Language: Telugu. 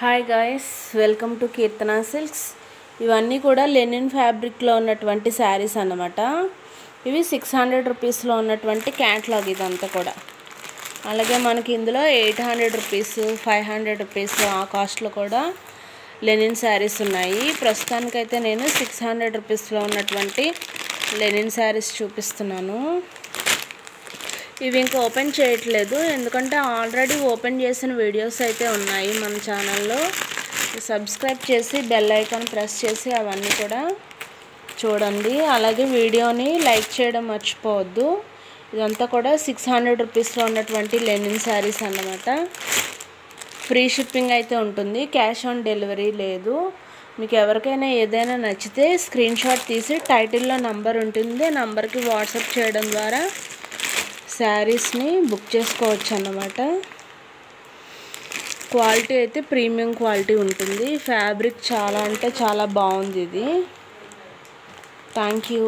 Hi guys, welcome to Keerthana silks. ఇవన్నీ కూడా లెనిన్ ఫ్యాబ్రిక్లో ఉన్నటువంటి శారీస్ అన్నమాట. ఇవి 600 రూపీస్లో ఉన్నటువంటి క్యాట్లాగ్ ఇదంతా కూడా. అలాగే మనకి ఇందులో 800 రూపీస్, 500 రూపీస్ ఆ కాస్ట్లో కూడా లెనిన్ శారీస్ ఉన్నాయి. ప్రస్తుతానికైతే నేను 600 రూపీస్లో ఉన్నటువంటి లెనిన్ శారీస్ చూపిస్తున్నాను. ఇవి ఇంకా ఓపెన్ చేయట్లేదు, ఎందుకంటే ఆల్రెడీ ఓపెన్ చేసిన వీడియోస్ అయితే ఉన్నాయి మన ఛానల్లో. సబ్స్క్రైబ్ చేసి బెల్ ఐకాన్ ప్రెస్ చేసి అవన్నీ కూడా చూడండి. అలాగే వీడియోని లైక్ చేయడం మర్చిపోవద్దు. ఇదంతా కూడా 600 రూపీస్లో ఉన్నటువంటి లెనిన్ శారీస్ అన్నమాట. ఫ్రీ షిప్పింగ్ అయితే ఉంటుంది, క్యాష్ ఆన్ డెలివరీ లేదు. మీకు ఎవరికైనా ఏదైనా నచ్చితే స్క్రీన్ షాట్ తీసి టైటిల్లో నంబర్ ఉంటుంది, నంబర్కి వాట్సాప్ చేయడం ద్వారా శారీస్ని బుక్ చేసుకోవచ్చు అన్నమాట. క్వాలిటీ అయితే ప్రీమియం క్వాలిటీ ఉంటుంది. ఫ్యాబ్రిక్ చాలా అంటే చాలా బాగుంది ఇది. Thank you.